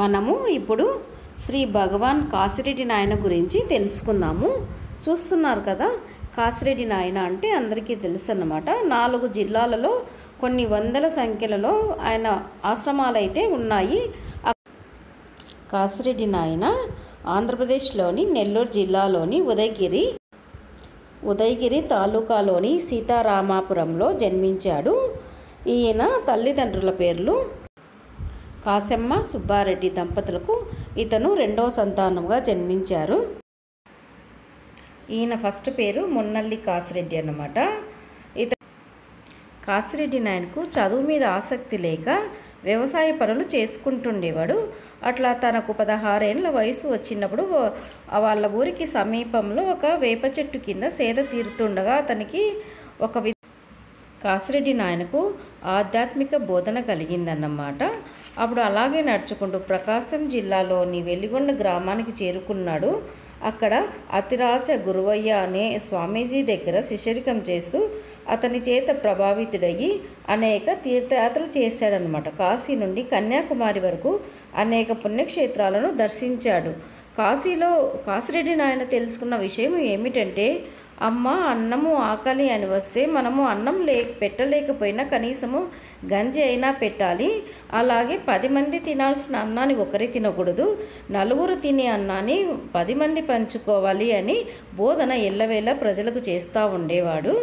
మనము ఇప్పుడు శ్రీ భగవాన్ కాసిరెడ్డి నాయన గురించి తెలుసుకుందాము. చూస్తున్నారు కదా, కాసిరెడ్డి నాయన అంటే అందరికీ తెలుసు అన్నమాట. 4 జిల్లాలలో కొన్ని వందల సంఖ్యలలో ఆయన ఆశ్రమాలు అయితే ఉన్నాయి. కాసిరెడ్డి నాయన ఆంధ్రప్రదేశ్లోని నెల్లూరు జిల్లాలోని ఉదయగిరి తాలూకాలోని సీతారామాపురంలో జన్మించాడు. ఈయన తల్లిదండ్రుల పేర్లు కాశమ్మ సుబ్బారెడ్డి దంపతులకు ఇతను 2వ సంతానంగా జన్మించారు. ఈయన ఫస్ట్ పేరు మున్నల్లి కాసిరెడ్డి అన్నమాట. కాసిరెడ్డి నాయనకు చదువు మీద ఆసక్తి లేక వ్యవసాయ పనులు చేసుకుంటుండేవాడు. అట్లా తనకు 16 ఏళ్ళ వయసు వచ్చినప్పుడు వాళ్ళ ఊరికి సమీపంలో ఒక వేప చెట్టు కింద సేద తీరుతుండగా అతనికి కాసిరెడ్డి నాయనకు ఆధ్యాత్మిక బోధన కలిగిందన్నమాట. అప్పుడు అలాగే నడుచుకుంటూ ప్రకాశం జిల్లాలోని వెలిగొండ గ్రామానికి చేరుకున్నాడు. అక్కడ అతిరాచ గురువయ్య అనే స్వామీజీ దగ్గర శిష్యరికం చేస్తూ అతని చేత ప్రభావితుడయ్యి అనేక తీర్థయాత్రలు చేశాడనమాట. కాశీ నుండి కన్యాకుమారి వరకు అనేక పుణ్యక్షేత్రాలను దర్శించాడు. కాశీలో కాసిరెడ్డి నాయన తెలుసుకున్న విషయం ఏమిటంటే, అమ్మ అన్నము ఆకలి అని వస్తే మనము అన్నం పెట్టలేకపోయినా కనీసము గంజి అయినా పెట్టాలి. అలాగే 10 మంది తినాల్సిన అన్నాన్ని ఒకరే తినకూడదు, నలుగురు తినే అన్నాన్ని 10 మంది పంచుకోవాలి అని బోధన ఎల్లవేళ ప్రజలకు చేస్తూ ఉండేవాడు.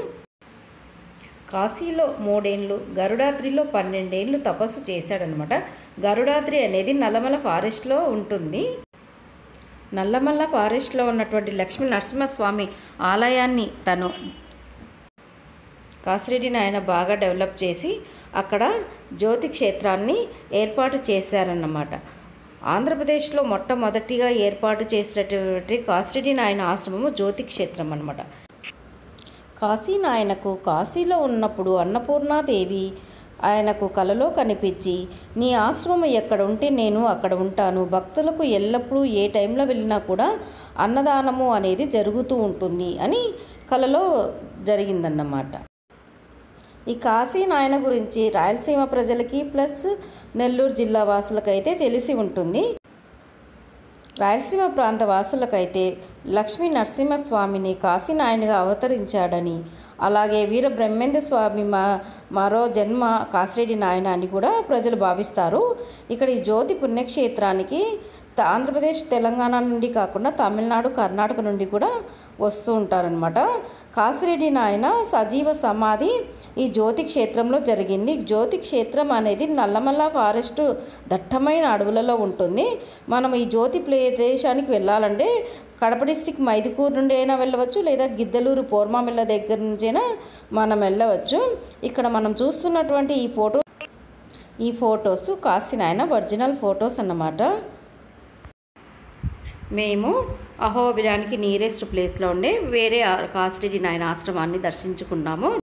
కాశీలో 3 ఏళ్ళు, గరుడాద్రిలో 12 ఏళ్ళు తపస్సు చేశాడనమాట. గరుడాద్రి అనేది నల్లమల ఫారెస్ట్లో ఉంటుంది. నల్లమల్ల ఫారెస్ట్లో ఉన్నటువంటి లక్ష్మీ నరసింహస్వామి ఆలయాన్ని తను కాసిరెడ్డి నాయన బాగా డెవలప్ చేసి అక్కడ జ్యోతి క్షేత్రాన్ని ఏర్పాటు చేశారన్నమాట. ఆంధ్రప్రదేశ్లో మొట్టమొదటిగా ఏర్పాటు చేసినటువంటి కాసిరెడ్డి నాయన ఆశ్రమము జ్యోతి క్షేత్రం అన్నమాట. కాశీ నాయనకు కాశీలో ఉన్నప్పుడు అన్నపూర్ణాదేవి ఆయనకు కలలో కనిపించి, నీ ఆశ్రమం ఎక్కడ ఉంటే నేను అక్కడ ఉంటాను, భక్తులకు ఎల్లప్పుడూ ఏ టైంలో వెళ్ళినా కూడా అన్నదానము అనేది జరుగుతూ ఉంటుంది అని కలలో జరిగిందన్నమాట. ఈ కాశీ నాయన గురించి రాయలసీమ ప్రజలకి ప్లస్ నెల్లూరు జిల్లా వాసులకైతే తెలిసి ఉంటుంది. రాయలసీమ ప్రాంత వాసులకైతే లక్ష్మీ నరసింహస్వామిని కాశీ నాయనగా అవతరించాడని, అలాగే వీర బ్రహ్మేంద్ర స్వామి మరో జన్మ కాసిరెడ్డి నాయన అని కూడా ప్రజలు భావిస్తారు. ఇక్కడ ఈ జ్యోతి పుణ్యక్షేత్రానికి ఆంధ్రప్రదేశ్ తెలంగాణ నుండి కాకుండా తమిళనాడు కర్ణాటక నుండి కూడా వస్తూ ఉంటారనమాట. కాసిరెడ్డి నాయన సజీవ సమాధి ఈ జ్యోతి క్షేత్రంలో జరిగింది. జ్యోతి క్షేత్రం అనేది నల్లమల్ల ఫారెస్ట్ దట్టమైన అడవులలో ఉంటుంది. మనం ఈ జ్యోతి ప్రదేశానికి వెళ్ళాలంటే కడప డిస్టిక్ మైదుకూరు నుండి అయినా వెళ్ళవచ్చు, లేదా గిద్దలూరు పోర్మామిల్ల దగ్గర నుంచైనా మనం వెళ్ళవచ్చు. ఇక్కడ మనం చూస్తున్నటువంటి ఈ ఫొటోస్ కాశీ నాయన ఒరిజినల్ ఫొటోస్ అన్నమాట. మేము అహోబిలానికి నియరెస్ట్ ప్లేస్లో ఉండే వేరే కాసిరెడ్డి నాయన ఆశ్రమాన్ని దర్శించుకున్నాము.